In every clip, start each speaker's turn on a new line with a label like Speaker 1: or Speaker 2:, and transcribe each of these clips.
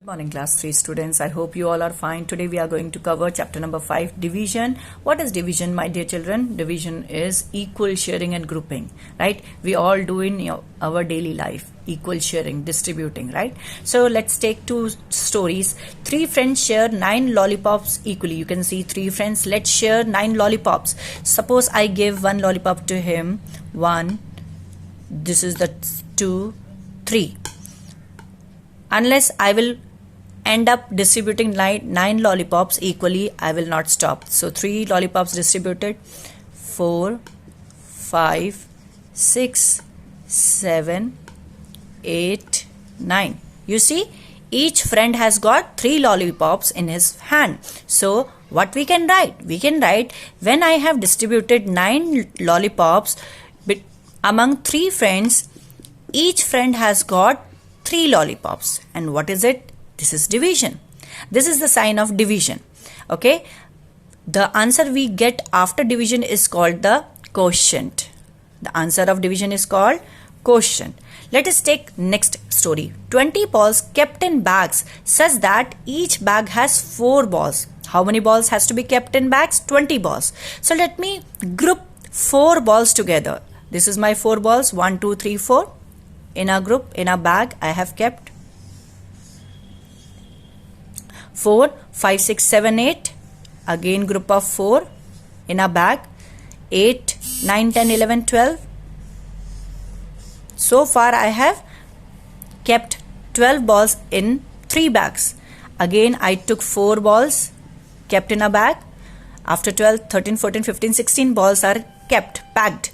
Speaker 1: Morning class 3 students. I hope you all are fine. Today we are going to cover chapter number 5, division. What is division, my dear children? Division is equal sharing and grouping, right? We all do in our daily life, equal sharing, distributing, right? So let's take two stories. 3 friends share 9 lollipops equally. You can see 3 friends. Let's share 9 lollipops. Suppose I give 1 lollipop to him. 1. This is the 2, 3. Unless I will end up distributing 9 lollipops equally, I will not stop. So 3 lollipops distributed, 4, 5, 6, 7, 8, 9. You see, each friend has got 3 lollipops in his hand. So what we can write? We can write, when I have distributed 9 lollipops among 3 friends, each friend has got 3 lollipops. And what is it? This is division. This is the sign of division. Okay. The answer we get after division is called the quotient. The answer of division is called quotient. Let us take next story. 20 balls kept in bags such that each bag has 4 balls. How many balls has to be kept in bags? 20 balls. So let me group 4 balls together. This is my 4 balls. 1, 2, 3, 4. In a group, in a bag, I have kept 4, 5, 6, 7, 8. Again group of 4 in a bag. 8, 9, 10, 11, 12. So far I have kept 12 balls in 3 bags. Again I took 4 balls kept in a bag. After 12, 13, 14, 15, 16 balls are kept, packed.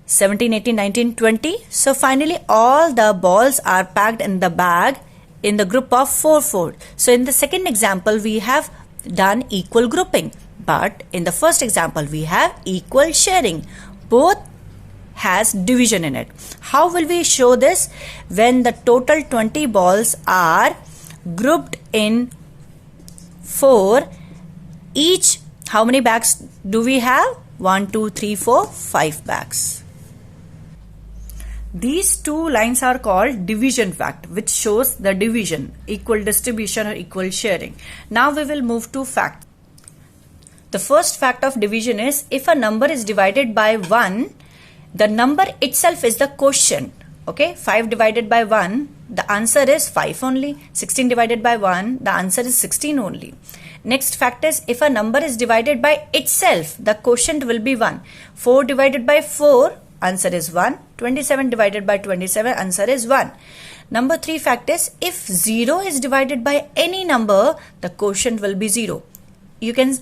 Speaker 1: 17, 18, 19, 20. So finally all the balls are packed in the bag in the group of 4, 4. So in the second example we have done equal grouping, but in the first example we have equal sharing. Both has division in it. How will we show this? When the total 20 balls are grouped in 4, each, how many bags do we have? 1, 2, 3, 4, 5 bags. These two lines are called division fact, which shows the division, equal distribution or equal sharing. Now we will move to fact. The first fact of division is, if a number is divided by 1, the number itself is the quotient. Okay, 5 divided by 1, the answer is 5 only. 16 divided by 1, the answer is 16 only. Next fact is, if a number is divided by itself, the quotient will be 1. 4 divided by 4, answer is 1. 27 divided by 27, answer is 1. Number 3 fact is, if 0 is divided by any number, the quotient will be 0. You can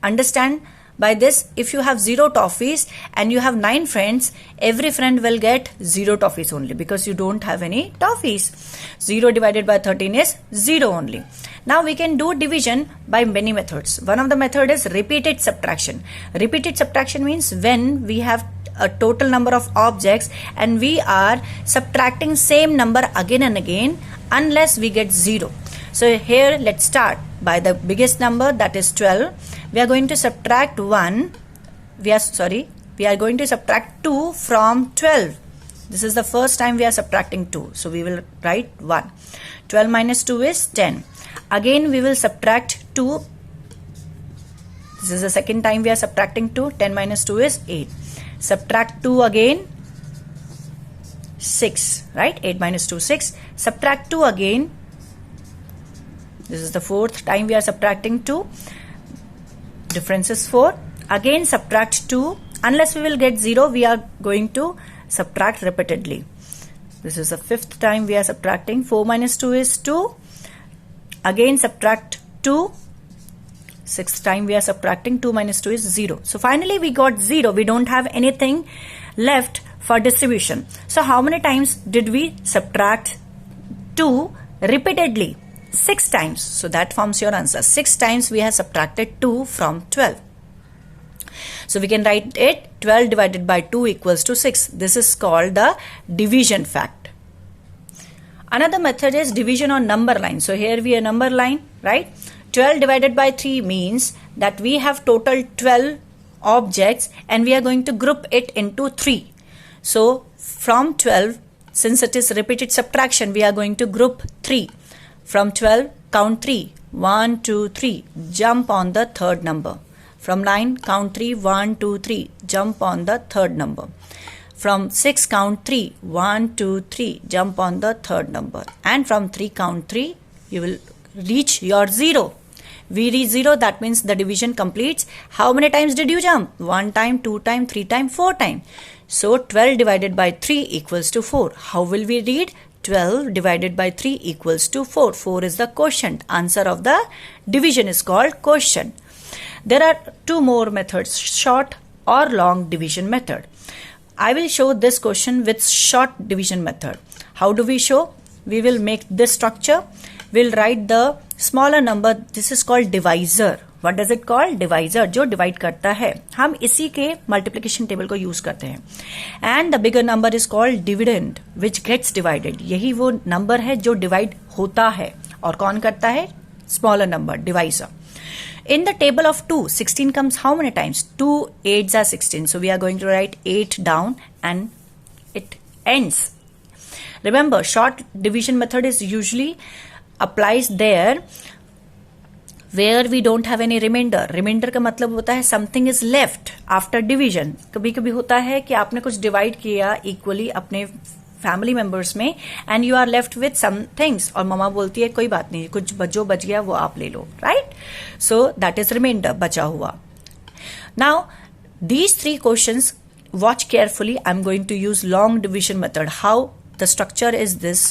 Speaker 1: understand by this, if you have 0 toffees and you have 9 friends, every friend will get 0 toffees only because you don't have any toffees. 0 divided by 13 is 0 only. Now we can do division by many methods. One of the method is repeated subtraction. Repeated subtraction means when we have a total number of objects and we are subtracting same number again and again unless we get 0. So here let's start by the biggest number, that is 12. We are going to subtract 1. We are going to subtract 2 from 12. This is the first time we are subtracting 2. So we will write 1. 12 minus 2 is 10. Again we will subtract 2. This is the second time we are subtracting 2. 10 minus 2 is 8. Subtract 2 again, 6, right? 8 minus 2, 6. Subtract 2 again. This is the fourth time we are subtracting 2. Difference is 4. Again subtract 2. Unless we will get 0, we are going to subtract repeatedly. This is the fifth time we are subtracting. 4 minus 2 is 2. Again subtract 2. Sixth time we are subtracting. 2 minus 2 is 0. So finally we got 0. We don't have anything left for distribution. So how many times did we subtract 2 repeatedly? 6 times. So that forms your answer. 6 times we have subtracted 2 from 12. So we can write it, 12 divided by 2 equals to 6. This is called the division fact. Another method is division on number line. So here we have number line, right? 12 divided by 3 means that we have total 12 objects and we are going to group it into 3. So from 12, since it is repeated subtraction, we are going to group 3. From 12, count 3. 1, 2, 3. Jump on the third number. From 9, count 3. 1, 2, 3. Jump on the third number. From 6, count 3. 1, 2, 3. Jump on the third number. And from 3, count 3. You will reach your 0. We reach 0, that means the division completes. How many times did you jump? 1 time, 2 time, 3 time, 4 time. So 12 divided by 3 equals to 4. How will we read? 12 divided by 3 equals to 4. 4 is the quotient. Answer of the division is called quotient. There are two more methods, short or long division method. I will show this question with short division method. How do we show? We will make this structure. We'll write the smaller number. This is called divisor. What does it call? Divisor, जो divide करता है. हम इसी के multiplication table को use करते हैं. And the bigger number is called dividend, which gets divided. यही वो number है जो divide होता है. और कौन करता है? Smaller number, divisor. In the table of 2, 16 comes how many times? 2 8s are 16. So we are going to write 8 down and it ends. Remember, short division method is usually applies there where we don't have any remainder. Remainder का मतलब होता है something is left after division. कभी कभी होता है कि आपने कुछ divide किया equally अपने फैमिली मेंबर्स में and you are left with some things और ममा बोलती है कोई बात नहीं, कुछ जो बच गया वो आप ले लो, right? So that is reminder, बचा हुआ. Now these 3 questions, watch carefully. I am going to use long division method. How the structure is this: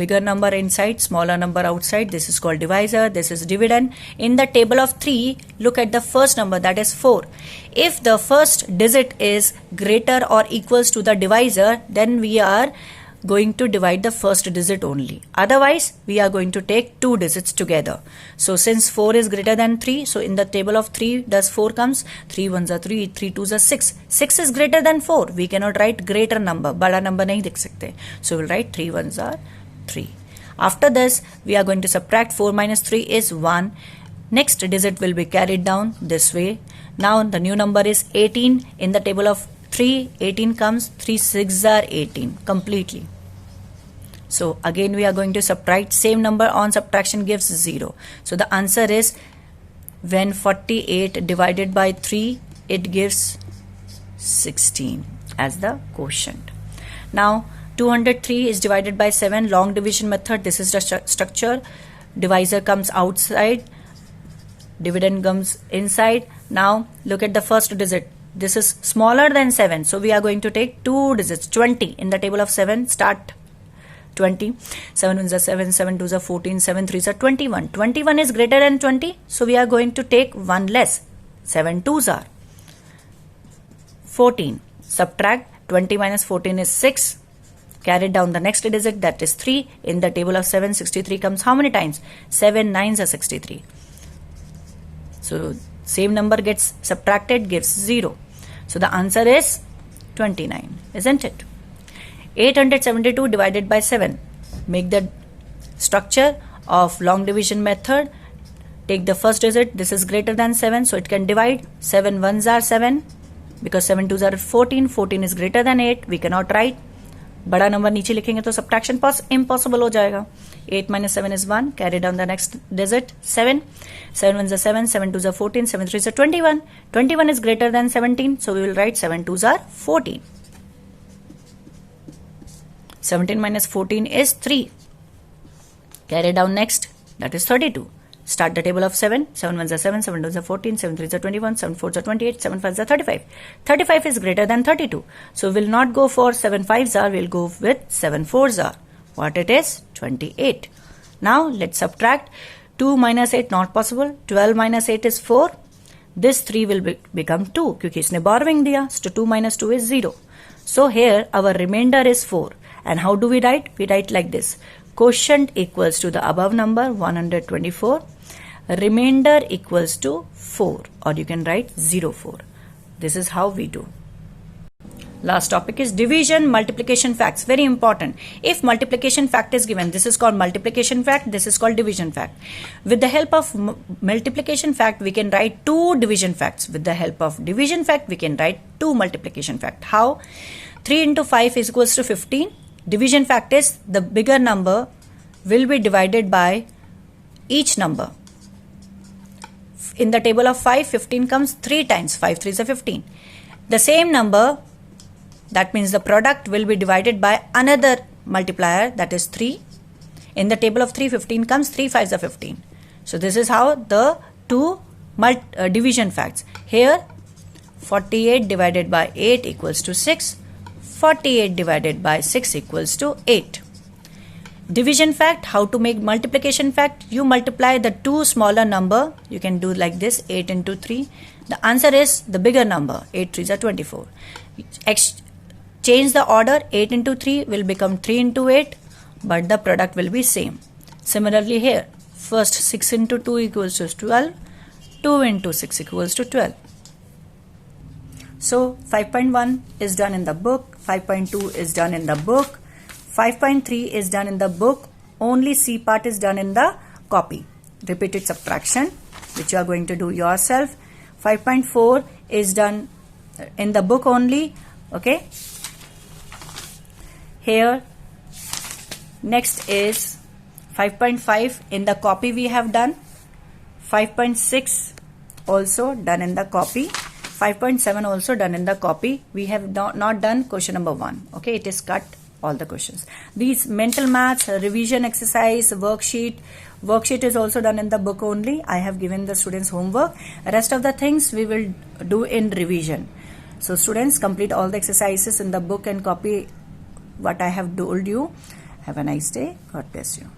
Speaker 1: bigger number inside, smaller number outside. This is called divisor. This is dividend. In the table of 3, look at the first number, that is 4. If the first digit is greater or equals to the divisor, then we are going to divide the first digit only. Otherwise, we are going to take 2 digits together. So since 4 is greater than 3, so in the table of 3, does 4 comes? 3 1s are 3, 3 2s are 6. 6 is greater than 4. We cannot write greater number. बड़ा number नहीं लिख सकते. So we'll write 3 1s are 3. After this, we are going to subtract 4 minus 3 is 1. Next digit will be carried down this way. Now the new number is 18. In the table of 3, 18 comes. 3 6s are 18 completely. So again we are going to subtract. Same number on subtraction gives 0. So the answer is, when 48 divided by 3, it gives 16 as the quotient. Now 203 is divided by 7, long division method. This is the structure. Divisor comes outside, dividend comes inside. Now look at the first digit. This is smaller than 7, so we are going to take 2 digits. 20 in the table of 7, start 20. 7 1s are 7, 7 2s are 14, 7 3s are 21. 21 is greater than 20, so we are going to take 1 less. 7 2s are 14. Subtract 20 minus 14 is 6. Carry down the next digit, that is 3. In the table of 7, 63 comes how many times? 7 9s are 63. So same number gets subtracted, gives 0. So the answer is 29, isn't it? 872 divided by 7. Make the structure of long division method. Take the first digit. This is greater than 7, so it can divide. 7 1s are 7 because 7 2s are 14. 14 is greater than 8. We cannot write. बड़ा number नीचे लिखेंगे तो subtraction impossible हो जाएगा. 8 minus 7 is 1. Carry down the next digit, 7. 7 1s are 7, 7 2s are 14, 7 3s are 21. 21 is greater than 17, so we will write 7 2s are 14. 17 minus 14 is 3. Carry down next, that is 32. Start the table of 7. 7 1s are 7, 7 2s are 14, 7 3s are 21, 7 4s are 28, 7 5s are 35. 35 is greater than 32. So we'll not go for 7 5s are, we'll go with 7 4s are. What it is? 28. Now let's subtract. 2 minus 8 not possible. 12 minus 8 is 4. This 3 will become 2 क्योंकि इसने borrowing दिया. So 2 minus 2 is 0. So here our remainder is 4. And how do we write? We write like this. Quotient equals to the above number 124. Remainder equals to 4, or you can write 04. This is how we do. Last topic is division multiplication facts. Very important. If multiplication fact is given, this is called multiplication fact, this is called division fact. With the help of multiplication fact, we can write 2 division facts. With the help of division fact, we can write 2 multiplication fact. How? 3 into 5 is equals to 15. Division fact is the bigger number will be divided by each number. In the table of 5, 15 comes 3 times. 5 3s are 15. The same number, that means the product, will be divided by another multiplier, that is 3. In the table of 3, 15 comes 3 5s are 15. So this is how the two division facts. Here 48 divided by 8 equals to 6. 48 divided by 6 equals to 8. Division fact, how to make multiplication fact? You multiply the two smaller number. You can do like this, 8 into 3. The answer is the bigger number, 8 3s are 24. Change the order, 8 into 3 will become 3 into 8, but the product will be same. Similarly here, first 6 into 2 equals to 12, 2 into 6 equals to 12. So 5.1 is done in the book, 5.2 is done in the book, 5.3 is done in the book, only C part is done in the copy. Repeated subtraction, which you are going to do yourself. 5.4 is done in the book only, okay. Here, next is 5.5 in the copy we have done. 5.6 also done in the copy. 5.7 also done in the copy. We have not done question number 1, okay. It is cut. All the questions. These mental maths, revision exercise, worksheet is also done in the book only. I have given the students homework. Rest of the things we will do in revision. So students, complete all the exercises in the book and copy what I have told you. Have a nice day. God bless you.